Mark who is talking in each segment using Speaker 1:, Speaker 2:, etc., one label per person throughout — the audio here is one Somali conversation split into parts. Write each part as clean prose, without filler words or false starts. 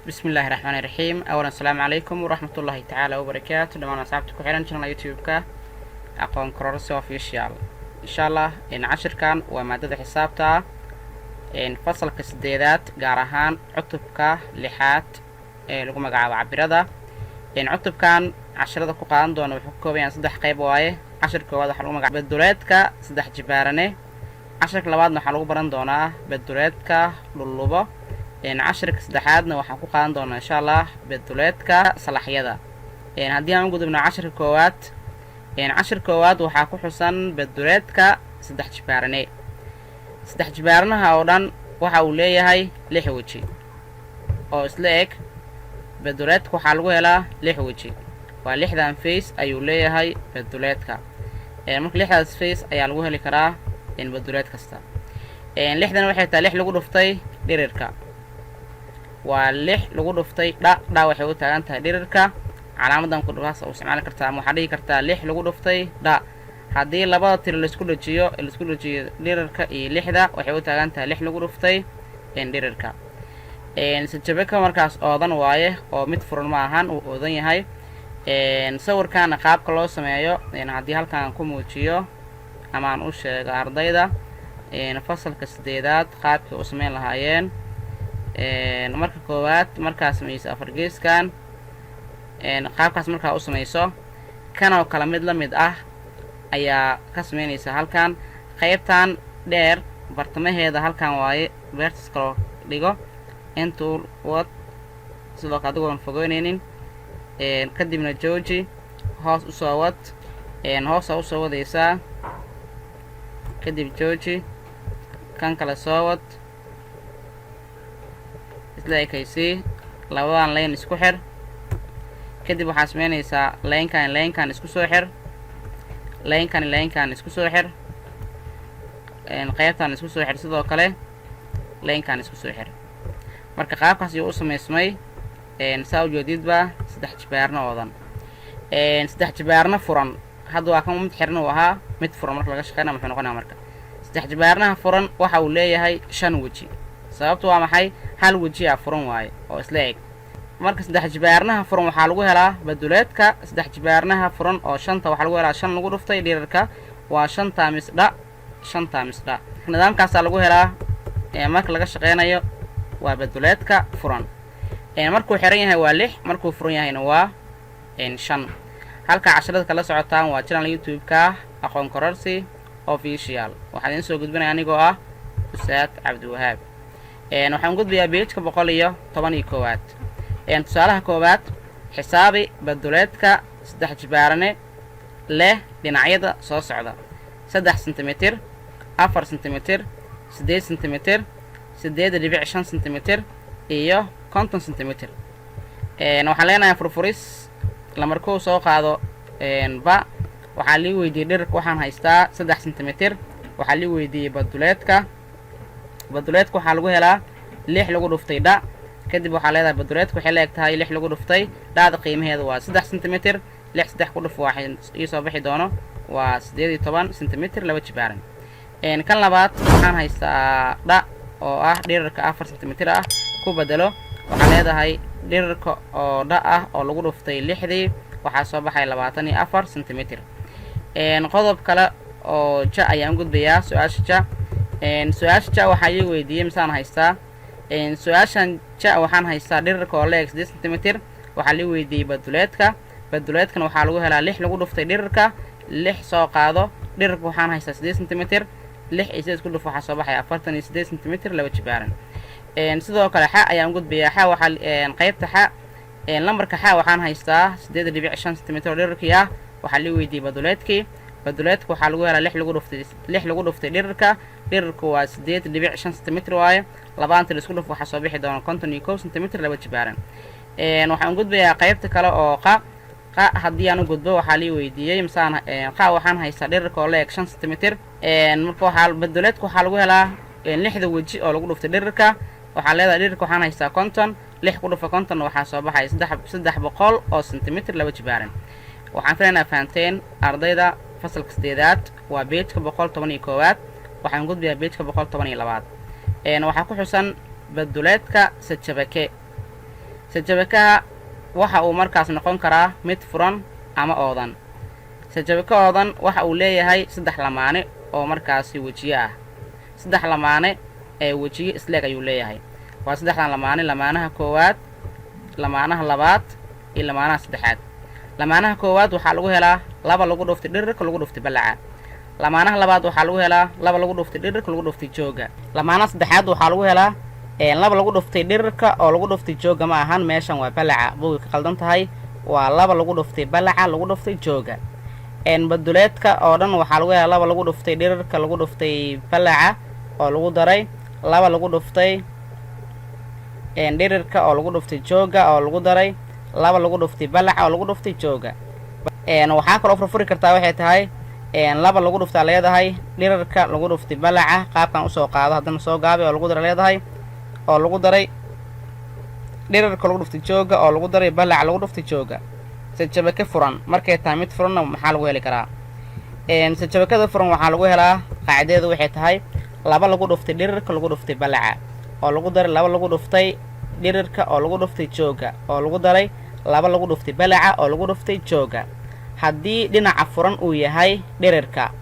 Speaker 1: بسم الله الرحمن الرحيم. أولا السلام عليكم ورحمة الله تعالى وبركاته. دمان أصحابتك وحيران شنال يوتيوب أقوان كرورس أوفيشيال إن شاء الله إن عشر كان ومادة حسابتها إن فصل كسديدات قارهان عطبك لحات لقو مقعب عبرده إن عطب كان عشرة كوقان دون وحكو بيان صدح قيب وايه عشر كواد حلو مقعب بدولاتك صدح جبارني عشر كلاباد نحلو بران دونا بدولاتك للوبة إن عشرك سدحادنا waxaan ku qaadan doonaa insha Allah beduleedka salaxyada hadii aan gudubno cashir koowaad cashir koowaad waxa ku xusan beduleedka saddex jibaarnaha oo dhan waxa uu leeyahay 6 waji oo isla eg beduleedka waxa lagu helaa 6 waji waa 6dan face ayuu leeyahay beduleedka marka 6daas face ayaa lagu heli karaa in beduleed kasta 6dan waxay tahay 6 lagu dhuftay dhirirka waa 6 lagu dhuftay dha waxay u taagan tahay dhirirka calaamadan ku dhawaas oo isticmaal kartaa ama waxa dhigi kartaa 6 lagu dhuftay dha hadii labada tir la isku dhajiyo dhirirka iyo 6da waxay u taagan tahay 6 lagu dhuftay dhirirka sajabaka markaas oodan waaye oo mid furan ma ahan uu oodan yahay sawirkan qaabka loo sameeyo hadii halkaan ku muujiyo ama aan u sheego ardayda fasalka 8aad qaabka u sameyn lahaayeen marka koowaad markaas sameeyay afar geeskan qaabkaas markaa u sameeyso kan oo kala mid la mid ah ayaa ka sameynaysa halkan qaybtan dheer bartamaheeda halkan waaye vertical kala dhigo intuu wad sidoo kale adigoon fogeynaynin kadibna jooji hoos u soo wad hoos u soo wadaysaa kadib jooji kan kala soo wad isleekaysi labadan leen isku xir kadib waxaa sameynaysaa leenkan isku soo xir leenkan isku soo xir qaybtan isku soo xir sidoo kale leenkan isku soo xir marka qaabkaas ayuu u sameysmay saa u jeedidba saddex jibaarna oodan saddex jibaarna furan hadda waa kan mid xirna uu ahaa mid furan marka laga shaqeynaa wuxuu noqonayaa marka saddex jibaarnaha furan waxa uu leeyahay 5 waji sababtu waa maxay hal waji furan waaye oo isla eg marka saddex jibaarnaha furan waxa lagu helaa beduleedka saddex jibaarnaha furan oo 5 waxa lagu helaa 5 lagu dhuftay dhirirka waa 5 times dha nidaamkaas lagu helaa marka laga shaqeynayo waa beduleedka furan markuu xiran yahay waa 6 markuu furan yahayna waa 5 halka casharada kala socotaan waa channel YouTube-ka aqoon kororsi official waxaan idin soo gudbinayaa anigoo ah Ustaad Cabdiwahaab waxaan gudbiyaa page-ka 111 tusaalaha koowaad xisaabi beduleedka saddex jibaarane leh dhinacyada soo socda 3 cm 4 cm 8 cm 8.5 cm iyo 50 cm waxaan leenahay furfuris lamarkuu soo qaado ba waxaa lii weydiiyay dhirirka waxaan haystaa 3 cm waxaa lii weydiiyay beduleedka waxaa lagu helaa 6 lagu dhuftay dha kadib waxaa leedahay beduleedka waxay leegtahay 6 lagu dhuftay dhaada qiimaheedu waa 3 cm 6 3 ku dhuf waxay ii soo bixi doono waa 18 cm laba jibaaran kan labaad waxaan haystaa dha oo ah dhirirka 4 cm ah ku bedelo waxaa leedahay dhirirka oo dha ah oo lagu dhuftay 6dii waxaa soo baxay 24 cm qodob kale oo ja ayaan gudbayaa su'aasha ja waxaa ii weydiiyay misaan haystaa su'aashan ja waxaan haystaa dhirirka oo leeg 8 cm waxaa lii weydiiyay beduleedkana waxaa lagu helaa 6 lagu dhuftay dhirirka 6 soo qaado dhirirka waxaan haystaa 8 cm 6 iyo 8 ku dhuf waxaa soo baxay 48 cm laba jibaaran sidoo kale xa ayaan gudbayaa xa waxa qaybta xa lambarka xa waxaan haystaa 8.5 cm dhirirkii ah waxaa lii weydiiyay beduleedka waxaa lagu helaa 6 lagu dhuftay dhirirka waa 8.5 cm waaye labaan tir isku dhuf waxaa soo bixi doona 51 cm laba jibaaran waxaan gudbayaa qaybta kale oo qa hadii aan u gudbo waxaa lii weydiiyay misaan qa waxaan haystaa dhirirka oo leeg 5 cm marka waxa beduleedka waxaa lagu helaa 6 waji oo lagu dhuftay dhirirka waxaa leedahay dhirirka waxaan haystaa 50 6 ku dhufa 50 waxaa soo baxay 300 oo cm laba jibaaran waxaan filaynaa fahanteen ardayda fasalka 8aad waa page-ka 111 waxaan gudbiyaa page-ka 112 waxaa ku xusan beduleedka sajabake sajabakaha waxa uu markaas noqon karaa mid furan ama oodan. sajabaka oodan waxa uu leeyahay 3 lamaane oo markaasi wejiye ah. 3 lamaane ee wejiye isleeg ayuu leeyahay. waa 3 lamaane, lamaanaha koowaad, lamaanaha labaad iyo lamaanaha saddexaad. lamaanaha koowaad waxaa lagu helaa 2 lagu dhuftay dhirirka lagu dhuftay ballaca. lamaanaha labaad waxaa lagu helaa 2 lagu dhuftay dhirirka lagu dhuftay jooga. lamaanaha saddexaad waxaa lagu helaa 2 lagu dhuftay dhirirka oo lagu dhuftay jooga ma ahan, meeshan waa ballaca, buuga ka qaldan tahay. waa 2 lagu dhuftay ballaca lagu dhuftay jooga. baduleedka oo dhan waxaa lagu helaa 2 lagu dhuftay dhirirka lagu dhuftay ballaca oo lagu daray 2 lagu dhuftay dhirirka oo lagu dhuftay jooga oo lagu daray 2 lagu dhuftay ballaca oo lagu dhuftay jooga. waxaa kaloo furfuri kartaa waxay tahay 2 lagu dhuftaa leedahay dhirirka lagu dhuftay ballaca, qaabkan u soo qaado haddana soo gaabi oo lagu daray leedahay oo lagu daray dhirirka lagu dhuftay jooga oo lagu daray ballaca lagu dhuftay jooga. sajabaka furan markay tahay mid furanna maxaa lagu heli karaa? sajabakada furan waxaa lagu helaa qaacidadeedu waxay tahay 2 lagu dhuftay dhirirka lagu dhuftay ballaca oo lagu daray 2 lagu dhuftay dhirirka oo lagu dhuftay jooga oo lagu daray 2 lagu dhuftay ballaca oo lagu dhuftay jooga. haddii dhinaca furan uu yahay dhirirka,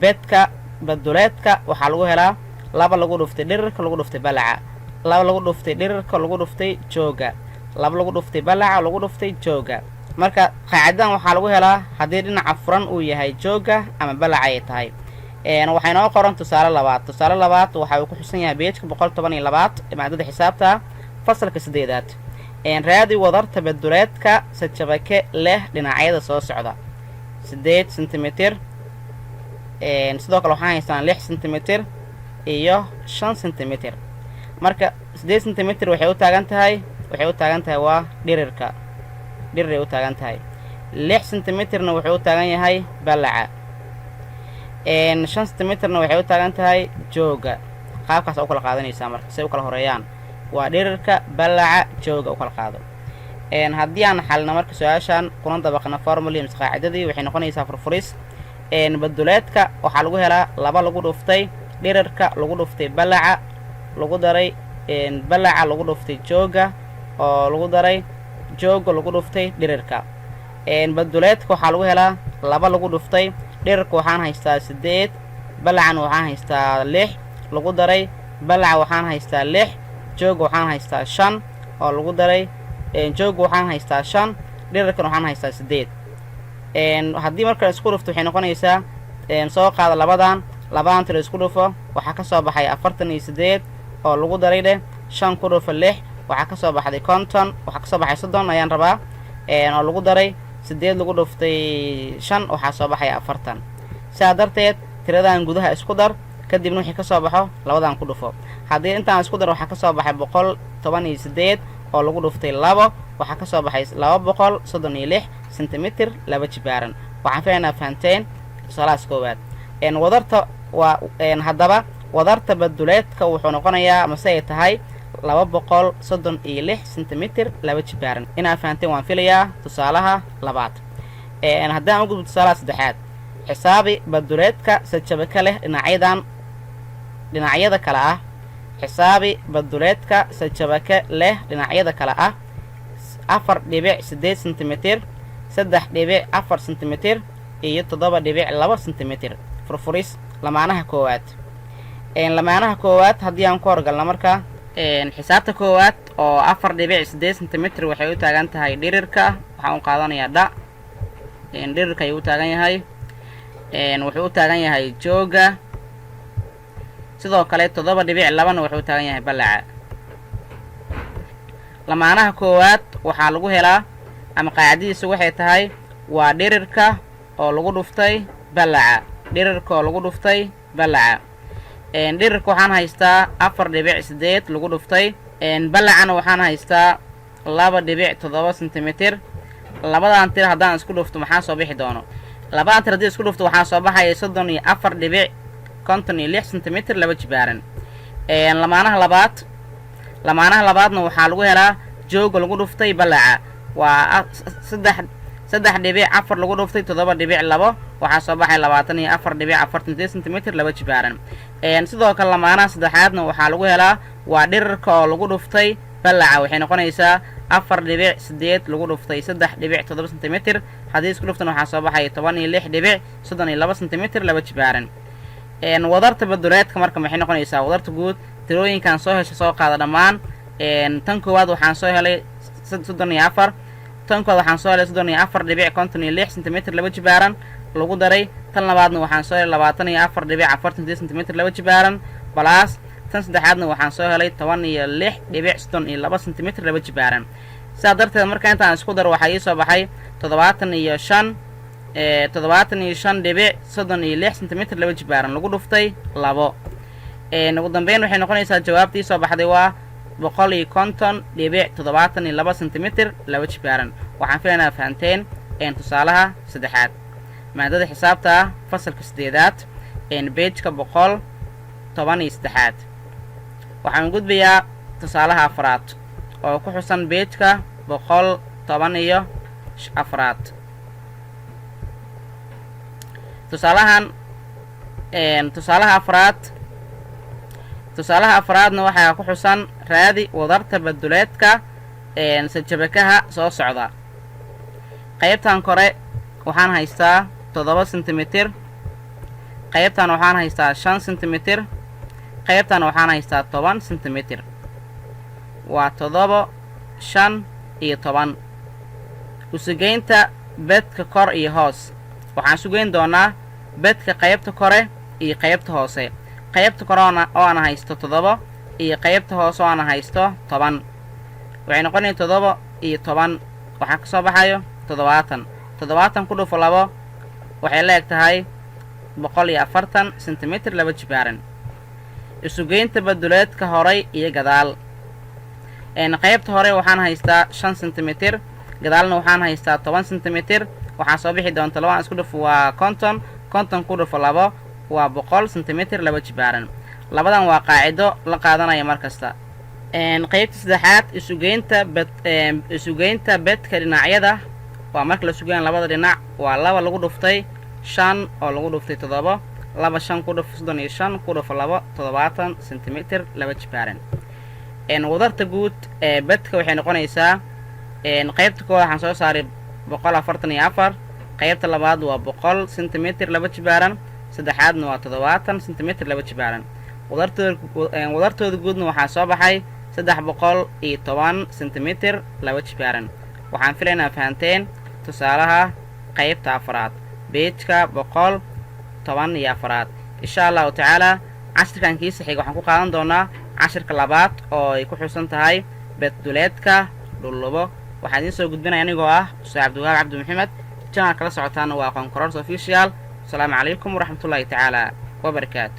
Speaker 1: bedka baduleedka waxaa lagu helaa 2 lagu dhuftay dhirirka lagu dhuftay ballaca, 2 lagu dhuftay dhirirka lagu dhuftay jooga, 2 lagu dhuftay ballaca lagu dhuftay jooga. marka qaacidadan waxaa lagu helaa haddii dhinaca furan uu yahay jooga ama ballaca ay tahay. waxay noo qoran tusaale labaad. tusaale labaad waxa uu ku xusan yahay page 112 maadada xisaabta fasalka 8aad. raadi wadarta baduleedka sajabake leh dhinacyada soo socda. 8 cm, sidoo kale waxaan haystaan 6 cm iyo 5 cm. marka 8 cm waxay u taagan tahay waa dhirirka, dhirir ay u taagan tahay. 6 cm na wuxuu u taagan yahay ballaca. 5 cm na waxay u taagan tahay jooga. qaabkaas u kala qaadanaysaa marka si ay u kala horeeyaan. waa dhirirka, ballaca, jooga u kala qaado. haddii aan xalino marka su-aashan kuna dabaqna formula mis qaacidadii waxay noqonaysaa furfuris. baduleedka waxaa lagu helaa 2 lagu dhuftay dhirirka lagu dhuftay ballaca lagu daray ballaca lagu dhuftay jooga oo lagu daray jooga lagu dhuftay dhirirka. baduleedka waxaa lagu helaa 2 lagu dhuftay dhirirka waxaan haystaa 8, ballacana waxaan haystaa 6 lagu daray ballaca waxaan haystaa 6, jooga waxaan haystaa 5 oo lagu daray jooga waxaan haystaa 5, dhirirkan waxaan haystaa 8. haddii marka isku dhufto waxay noqonaysaa soo qaada labadan tiro isku dhufo waxaa ka soo baxay 48 oo lagu daray 5 ku dhufo 6 waxaa ka soo baxday 50, waxaa ka soo baxay 30 ayaan rabaa oo lagu daray 8 lagu dhuftay 5 waxaa soo baxay 40. sidaa darteed tiradan gudaha isku dar kadibna wixii ka soo baxo labadan ku dhufo. haddii intaan isku dar waxaa ka soo baxay 118 oo lagu dhuftay 2 waxaa ka soo baxay 236 cm laba jibaaran. waxaan filaynaa fahanteen tusaalahaas koowaad. wadarta waa haddaba wadarta baduleedka wuxuu noqonayaa mase ay tahay 236 cm laba jibaaran. inaa fahanteen waan filayaa tusaalaha labaad. haddaan u gudbo tusaalaha saddexaad. xisaabi baduleedka sajabaka leh dhinacyada kale ah. xisaabi baduleedka sajabaka leh dhinacyada kale ah 4.8 cm, 3.4 cm iyo 7.2 cm. furfuris lamaanaha koowaad. lamaanaha koowaad haddii aan ku horgalno marka xisaabta koowaad oo 4.8 cm waxay u taagan tahay dhirirka. waxaan u qaadanayaa dha dhirirka ayuu u taagan yahay. wuxuu u taagan yahay jooga, sidoo kale 7.2 wuxuu u taagan yahay ballaca. lamaanaha koowaad waxaa lagu helaa ama qaacidadiisu waxay tahay waa dhirirka oo lagu dhuftay ballaca, dhirirka oo lagu dhuftay ballaca. dhirirka waxaan haystaa 4.8 lagu dhuftay ballacana waxaan haystaa 2.7 cm. labadan tir haddaan isku dhufto maxaa soo bixi doono? labadan tir haddii isku dhufto waxaa soo baxaya 34.56 cm laba jibaaran. lamaanaha labaadna waxaa lagu helaa jooga lagu dhuftay ballaca waa 3.4 lagu dhuftay 7.2 waxaa soo baxay 24.48 cm laba jibaaran. sidoo kale lamaanaha saddexaadna waxaa lagu helaa waa dhirirka oo lagu dhuftay ballaca waxay noqonaysaa 4.8 lagu dhuftay 3.7 sentimitir haddii isku dhuftan waxaa soo baxaya 16.32 sentimitir laba jibaaran wadarta baduleedka marka maxay noqonaysaa wadarta guud tirooyinkan soo hesha soo qaada dhammaan tan koowaad waxaan soo helay 34 tan koowaad waxaan soo helay 34.56 sentimitir laba jibaaran lagu daray tan labaadna waxaan soo helay 24.48 sentimitir laba jibaaran balaas tan saddexaadna waxaan soo helay 16.32 sentimitir laba jibaaran sidaa darteed marka intaan isku daro waxaa ii soo baxay 75.36 sentimitir laba jibaaran lagu dhuftay 2 ugu dambeyn waxay noqonaysaa jawaabtii soo baxday waa 150.72 sentimitir laba jibaaran waxaan filaynaa fahanteen tusaalaha saddexaad maadada xisaabta ah fasalka 8aad pageka 113 waxaan gudbayaa tusaalaha afraad oo ku xusan pageka 114 tusaalaha afraadna waxaa ku xusan raadi wadarta baduleedka sajabakaha soo socda qaybtan kore waxaan haystaa 7 sentimitir qaybtan waxaan haystaa 5 sentimitir qaybtan waxaan haystaa 10 sentimitir waa 7 5 iyo 10 usugeynta bedka kor iyo hoos waxaan sugeyn doonaa bedka qaybta kore iyo qaybta hoose qaybta kore oo aan haysto 7 iyo qaybta hoose oo aan haysto 10 waxay noqonaysaa 7 iyo 10 waxaa ka soo baxayo 70 ku dhufo 2 waxay la eg tahay 140 sentimitir laba jibaaran isugeynta baduleedka horay iyo gadaal qaybta hore waxaan haystaa 5 sentimitir gadaalna waxaan haystaa 10 sentimitir waxaa soo bixi doonta 2 isku dhufo waa 50 ku dhufo 2 waa 100 sentimitir laba jibaaran labadan waa qaacido la qaadanaya markasta qaybta saddexaad isugeynta bedka dhinacyada waa marka la sugeyn labada dhinac waa 2 lagu dhuftay 5 oo lagu dhuftay 7 2 5 ku dhufo 35 ku dhufo 2 70 sentimitir laba jibaaran wadarta guud bedka waxay noqonaysaa qaybta koowaad waxaan soo saaray 144 qaybta labaad waa 100 sentimitir laba jibaaran saddexaadna waa 70 sentimitir laba jibaaran wadartooda guudna waxaa soo baxay 310 sentimitir laba jibaaran waxaan filaynaa fahanteen tusaalaha qaybta afraad pageka 114 insha allahu tacaala cashirkan kiisa xiga waxaan ku qaadan doonaa cashirka labaad oo ay ku xusan tahay baduleedka dhulubo waxaan idiin soo gudbinaya anigoo ah ustaad cabdiwahaab cabdi maxamed channel kala socotaana waa aqoon kororso official. Assalamu calaykum waraxmatullaahi tacaala wabarakaatu.